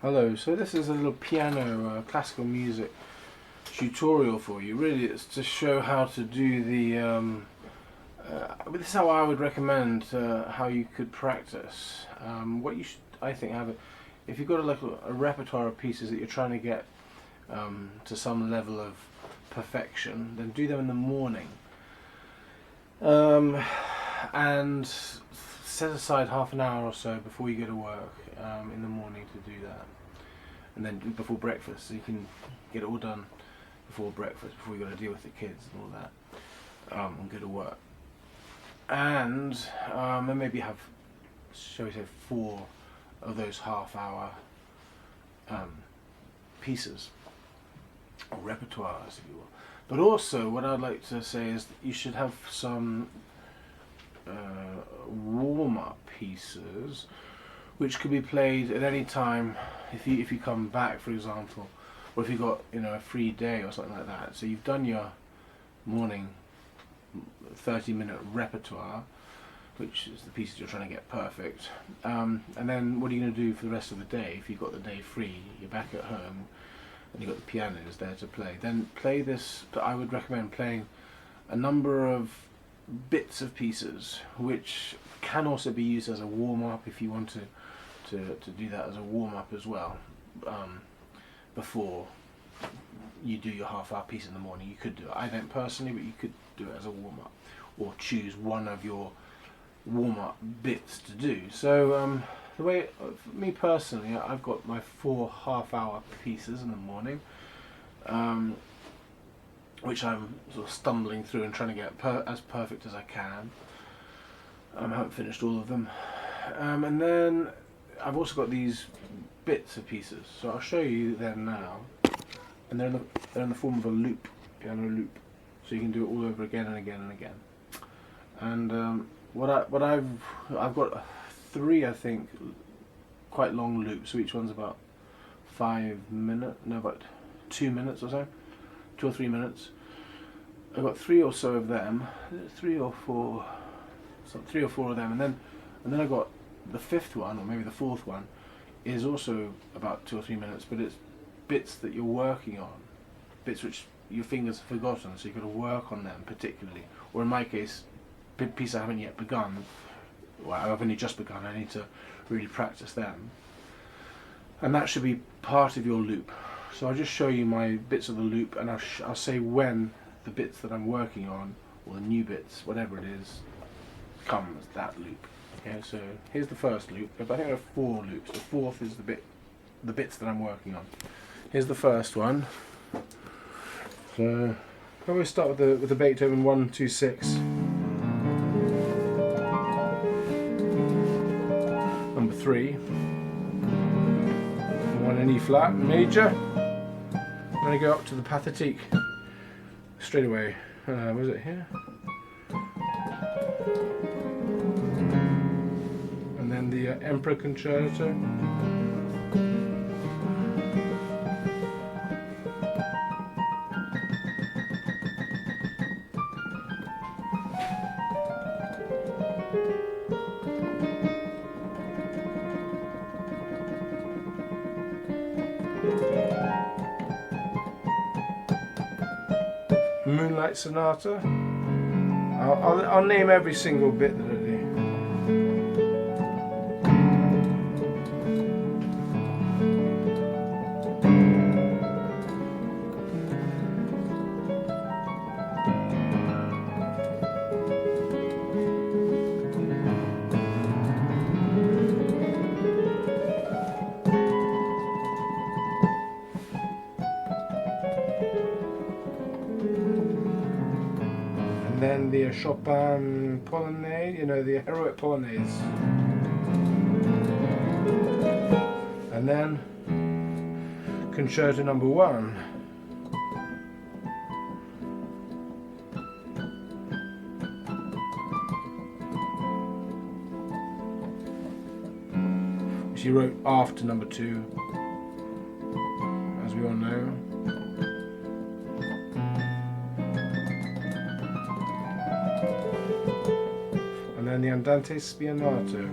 Hello, so this is a little piano classical music tutorial for you. Really, it's to show how to do the. This is how I would recommend how you could practice. What you should, I think, if you've got a repertoire of pieces that you're trying to get to some level of perfection, then do them in the morning. And set aside half an hour or so before you go to work in the morning to do that, and then before breakfast, so you can get it all done before breakfast, before you got to deal with the kids and all that, and go to work. And then maybe have, shall we say, 4 of those half-hour pieces or repertoires, if you will. But also, what I'd like to say is that you should have some warm-up pieces which could be played at any time if you come back, for example, or if you've got a free day or something like that. So you've done your morning 30-minute repertoire, which is the pieces you're trying to get perfect, and then what are you going to do for the rest of the day? If you've got the day free, you're back at home and you've got the pianos there to play, then play this. I would recommend playing a number of bits of pieces which can also be used as a warm-up if you want to do that as a warm-up as well, before you do your half-hour piece in the morning. You could do it. I don't personally, but you could do it as a warm-up, or choose one of your warm-up bits to do. So the way, for me personally, I've got my 4 half-hour pieces in the morning, which I'm sort of stumbling through and trying to get as perfect as I can. I haven't finished all of them, and then I've also got these bits of pieces. So I'll show you them now, and they're in the form of a loop, piano loop. So you can do it all over again and again and again. And I've got 3, I think, quite long loops. So each one's about 5 minutes, no, about 2 minutes or so, 2 or 3 minutes. I've got 3 or so of them, 3 or 4 of them, and then I've got the 5th one, or maybe the 4th one, is also about 2 or 3 minutes, but it's bits that you're working on, bits which your fingers have forgotten, so you've got to work on them particularly. Or in my case, big piece I haven't yet begun. Well, I've only just begun. I need to really practice them, and that should be part of your loop. So I'll just show you my bits of the loop, and I'll say when the bits that I'm working on, or the new bits, whatever it is, comes that loop. Okay, so here's the first loop. I think there are 4 loops. The 4th is the bits that I'm working on. Here's the first one. So I always start with the Beethoven 126. Number 3. 1 in E flat, major. Then I go up to the Pathétique straight away. Was it here? And then the Emperor Concerto. Moonlight Sonata. I'll name every single bit that I do. And then the Chopin Polonaise, the heroic Polonaise. And then Concerto number 1. Which he wrote after number 2, as we all know. And then the Andante Spianato.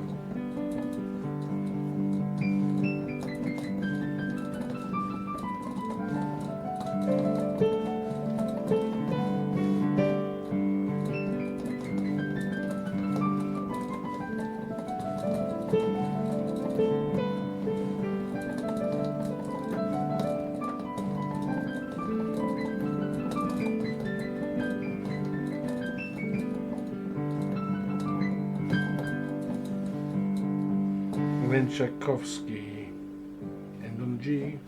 then Tchaikovsky, end on G.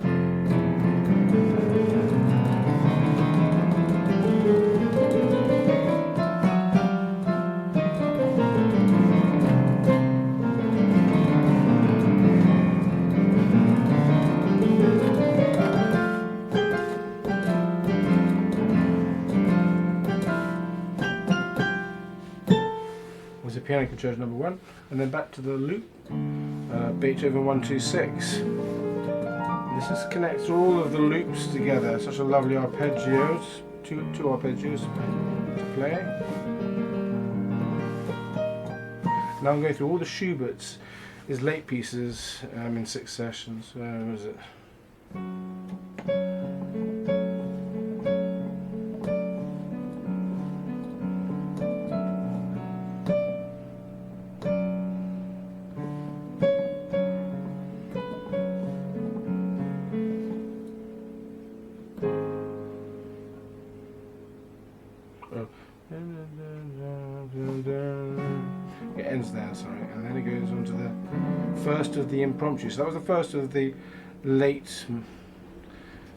Was a Piano Concerto number 1, and then back to the loop. Beethoven 126. This is connects all of the loops together. Such a lovely arpeggios, two arpeggios to play. Now I'm going through all the Schubert's, his late pieces in 6 sessions. Where is it? It ends there, sorry, and then it goes on to the first of the impromptu. So that was the first of the late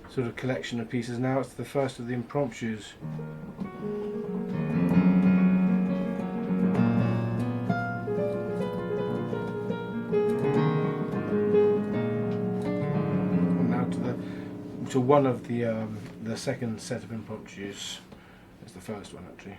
sort of collection of pieces. Now it's the first of the impromptus. And now to one of the second set of impromptus. It's the first one actually.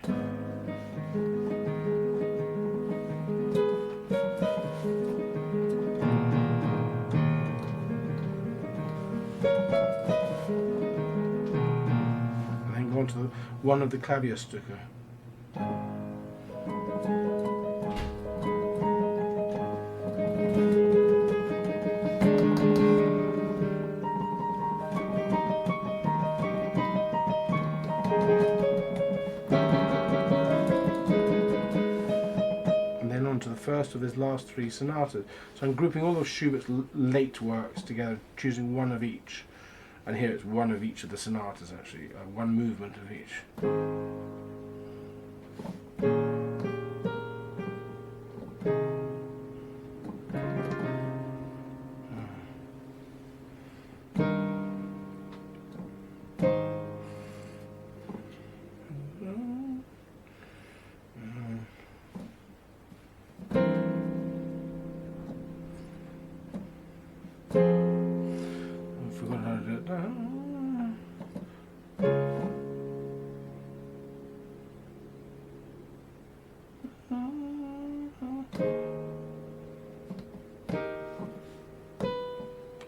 And then go on to one of the Klavierstücke. To the first of his last 3 sonatas. So I'm grouping all of Schubert's late works together, choosing one of each. And here it's one of each of the sonatas actually, one movement of each.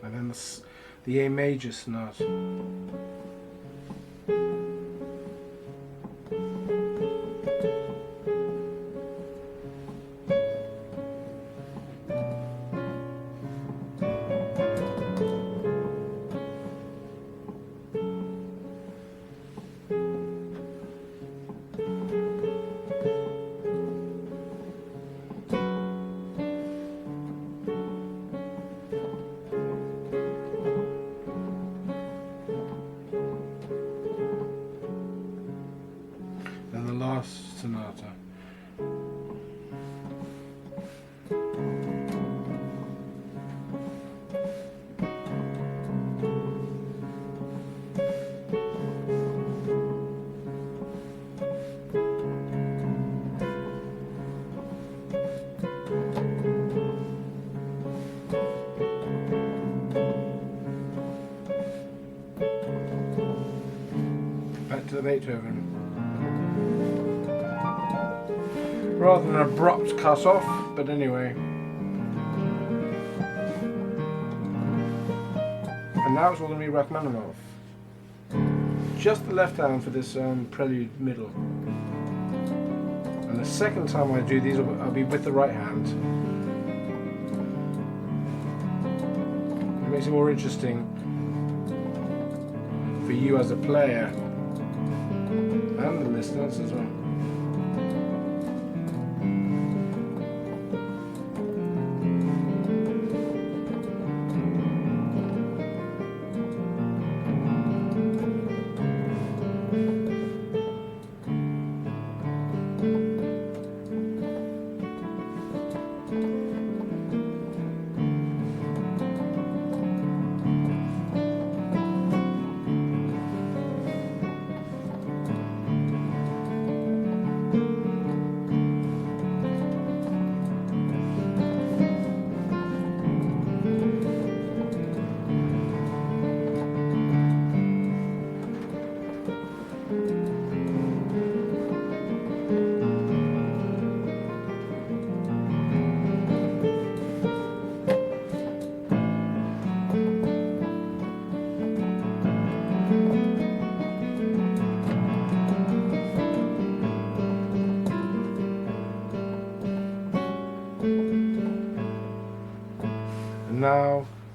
And then the A major sonata. Last sonata. Back to the Beethoven. Rather than an abrupt cut off, but anyway. And now it's all going to be Rachmaninoff. Just the left hand for this prelude middle. And the second time I do these, I'll be with the right hand. It makes it more interesting for you as a player and the listeners as well.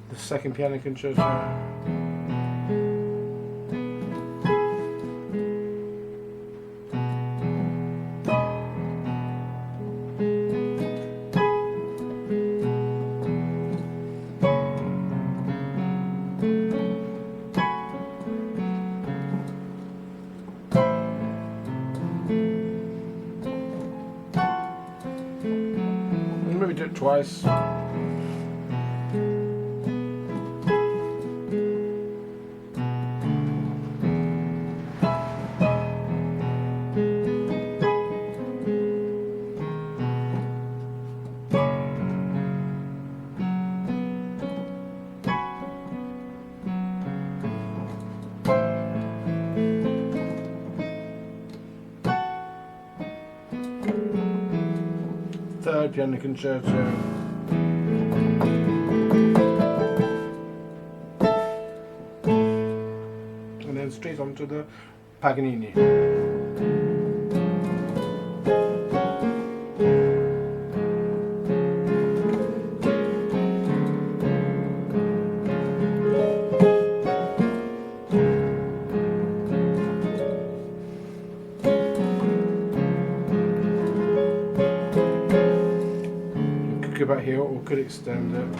the second piano concerto. Maybe do it twice. Third piano concerto. And then straight on to the Paganini. Go back here or could extend it.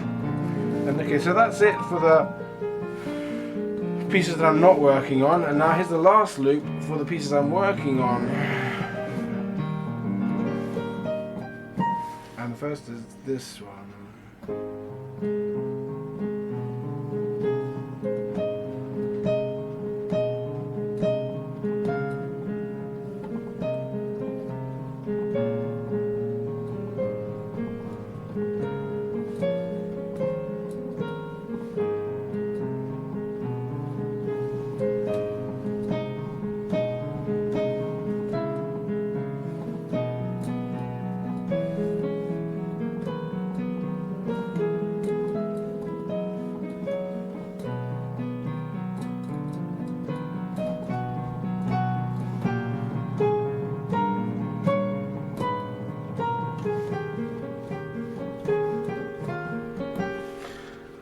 And okay, so that's it for the pieces that I'm not working on, and now here's the last loop for the pieces I'm working on. And the first is this one.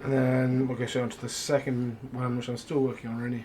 And then we'll go straight on to the second one, which I'm still working on really.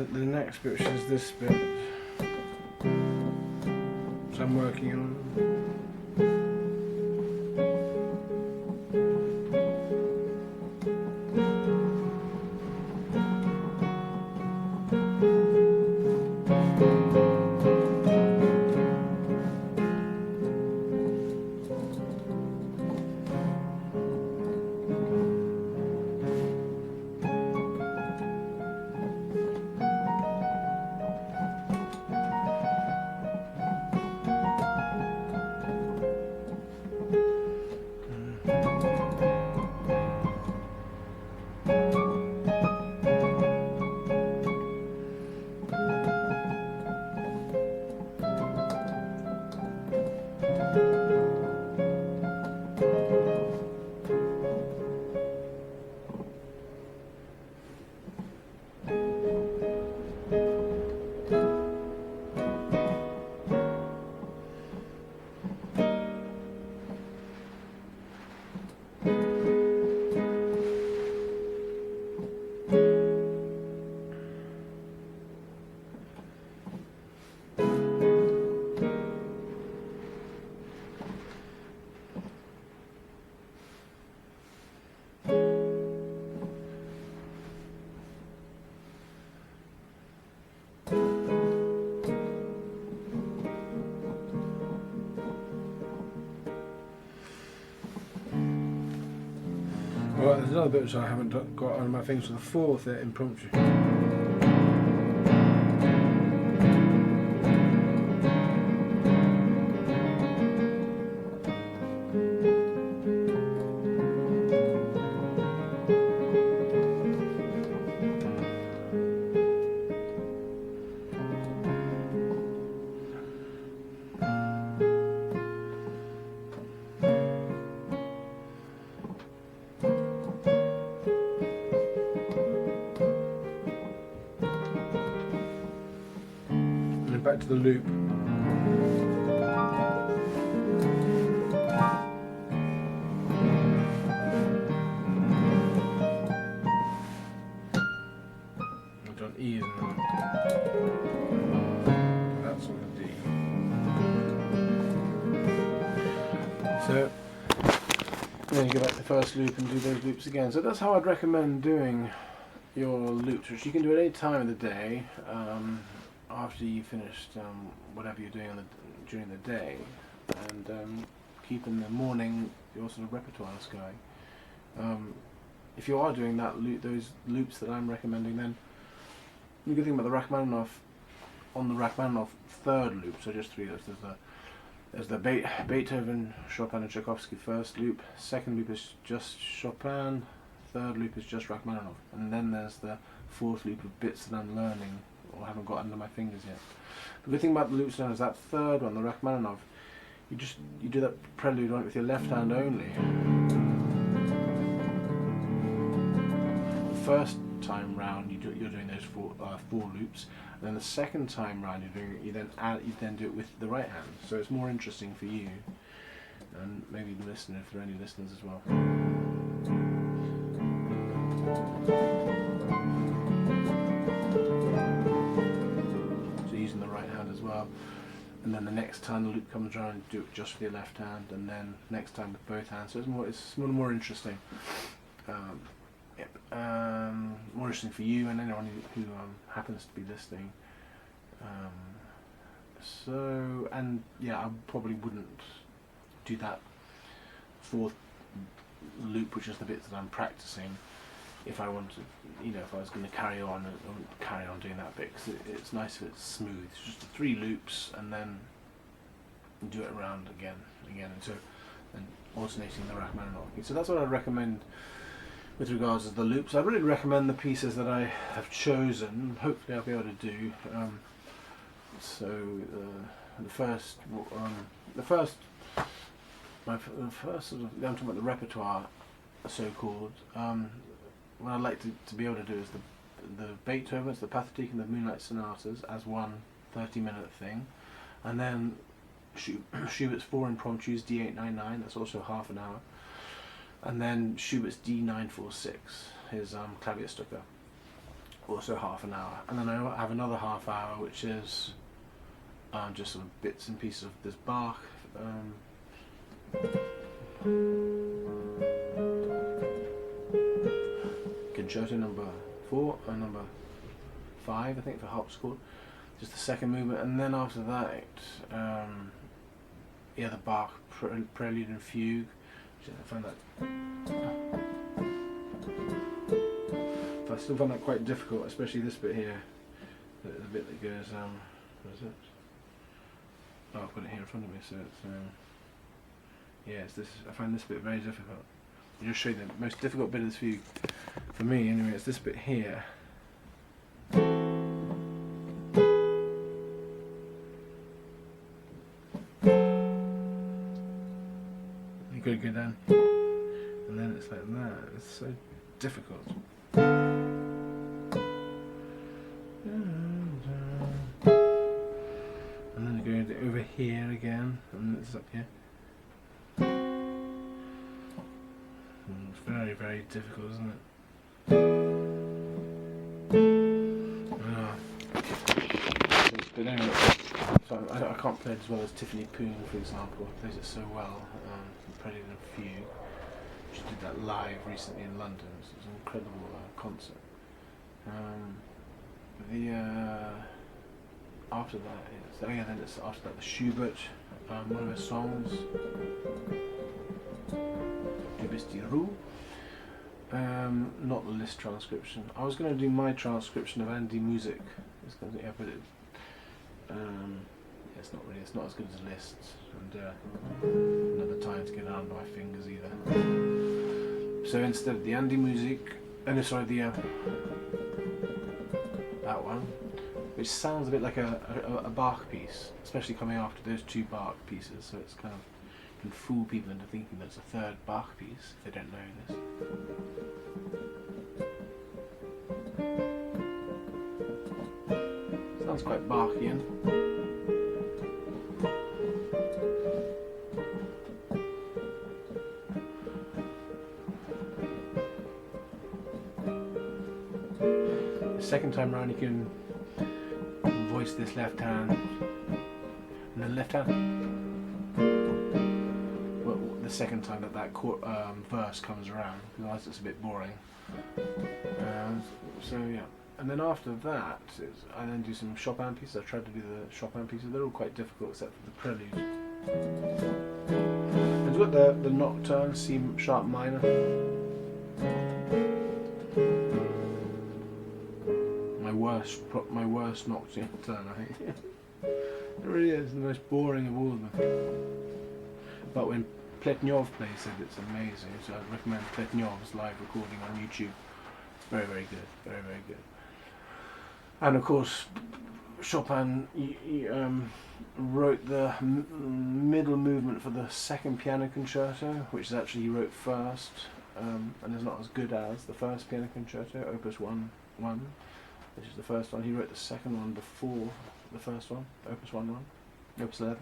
the next bit, which is this bit, which I'm working on. Well, there's another bit which I haven't got on my things for the fourth impromptu. Back to the loop. I've done E in there. That's on the D. So then you go back to the first loop and do those loops again. So that's how I'd recommend doing your loops, which you can do at any time of the day. After you finished whatever you're doing during the day, and keep in the morning your sort of repertoires going. If you are doing those loops that I'm recommending, then the good thing about the Rachmaninoff, on the Rachmaninoff third loop, so just three loops, there's the Beethoven, Chopin and Tchaikovsky first loop, second loop is just Chopin, third loop is just Rachmaninoff, and then there's the fourth loop of bits that I'm learning or haven't got under my fingers yet. The good thing about the loops now is that third one, the Rachmaninoff, you do that prelude on it with your left hand only. The first time round you're doing those four loops, and then the second time round you then do it with the right hand. So it's more interesting for you and maybe the listener, if there are any listeners as well. Using the right hand as well, and then the next time the loop comes around, do it just with your left hand, and then next time with both hands. So it's more interesting, more interesting for you and anyone who happens to be listening. And I probably wouldn't do that fourth loop, which is the bits that I'm practicing, if I wanted, if I was going to carry on doing that bit, because it's nice if it's smooth. It's just the three loops and then do it around again, and alternating the Rachmaninoff. So that's what I'd recommend with regards to the loops. I really recommend the pieces that I have chosen. Hopefully I'll be able to do. The first sort of, I'm talking about the repertoire, so-called. What I'd like to be able to do is the Beethoven's, the Pathetique and the Moonlight Sonatas as one 30-minute thing, and then Schubert's 4 impromptus, D899, that's also half an hour, and then Schubert's D946, his Klavierstücke. also half an hour, and then I have another half hour which is just sort of bits and pieces of this Bach. Concerto number 4 and number 5, I think, for harpsichord, just the second movement, and then after that, yeah, the Bach Prelude and Fugue. I find that. I still find that quite difficult, especially this bit here, the bit that goes. What is it? Oh, I've got it here in front of me, so it's. Yeah, it's this. I find this bit very difficult. I'll just show you the most difficult bit of this fugue for me. Anyway, it's this bit here. You gotta go down, and then it's like that. It's so difficult. And then you go over here again, and it's up here. It's very, very difficult, isn't it? But anyway, so I can't play it as well as Tiffany Poon, for example. Plays it so well. Prelude and Fugue. She did that live recently in London. It was an incredible concert. After that is, oh yeah, then it's after that the Schubert, one of his songs, Du bist die Ruhe. Not the Liszt transcription. I was going to do my transcription of Andy Music. It's going to, yeah, but it's not really. It's not as good as Liszt's, and another time to get it under my fingers either. So instead, the Andy Music, sorry, the that one, which sounds a bit like a Bach piece, especially coming after those 2 Bach pieces. So it's kind of can fool people into thinking there's a 3rd Bach piece if they don't know this. Sounds quite Bachian. The second time round you can voice this left hand and then left hand. Well, the second time that verse comes around, otherwise it's a bit boring. So yeah. And then after that, I then do some Chopin pieces. I tried to do the Chopin pieces. They're all quite difficult except for the prelude. I've got the Nocturne, C sharp minor. My worst Nocturne, I think. It really is the most boring of all of them. But when Pletnyov plays it, it's amazing. So I recommend Pletnyov's live recording on YouTube. Very, very good. Very, very good. And of course, Chopin wrote the middle movement for the second piano concerto, which is actually he wrote first, and is not as good as the first piano concerto, Opus 1-1, which is the first one. He wrote the second one before the first one, Opus 1-1, Opus 11.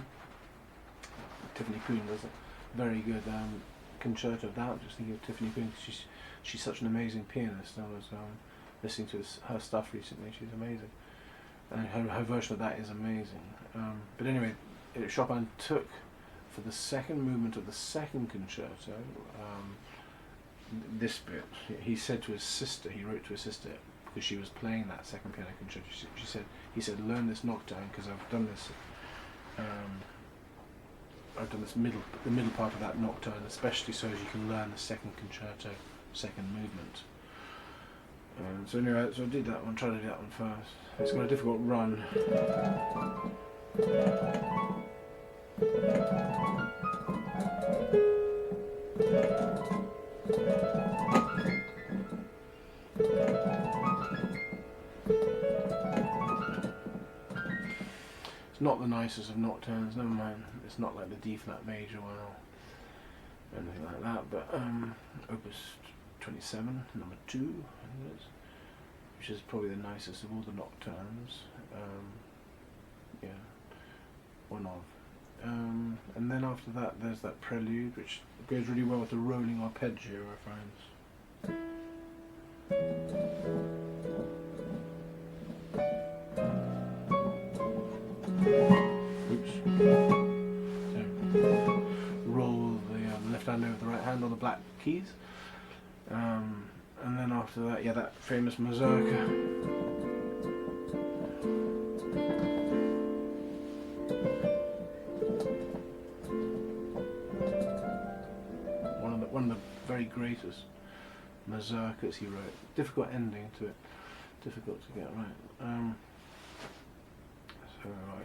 Tiffany Poon does a very good concerto of that. Just thinking of Tiffany Poon, she's such an amazing pianist. I was listening to her stuff recently. She's amazing, and her version of that is amazing. But anyway, Chopin took for the second movement of the second concerto this bit. He said to his sister, he wrote to his sister because she was playing that second piano concerto. He said, learn this nocturne because I've done this. The middle part of that nocturne, especially so as you can learn the second concerto, second movement. So anyway, so I did that one, tried to do that one first. It's got a difficult run. It's not the nicest of nocturnes, never mind. It's not like the D flat major one or anything like that, but Opus 27, number 2, I think it is, which is probably the nicest of all the nocturnes. Yeah, one of. And then after that, there's that prelude, which goes really well with the rolling arpeggio, I find. left hand over the right hand on the black keys. And then after that, yeah, that famous mazurka. One of the very greatest mazurkas he wrote. Difficult ending to it. Difficult to get right.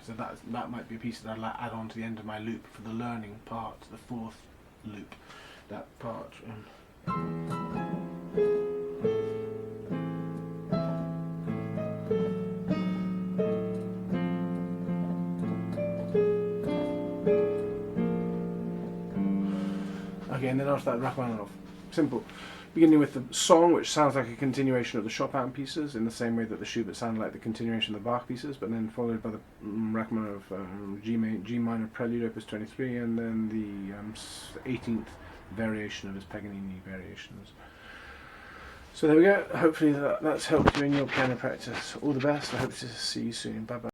So that might be a piece that I'd add on to the end of my loop for the learning part, the fourth loop. That part. Okay, and then after that, Rachmaninoff. Simple. Beginning with the song, which sounds like a continuation of the Chopin pieces, in the same way that the Schubert sounded like the continuation of the Bach pieces, but then followed by the Rachmaninoff G minor Prelude, Opus 23, and then the 18th variation of his Paganini variations. So there we go. Hopefully that's helped you in your piano practice. All the best. I hope to see you soon. Bye bye.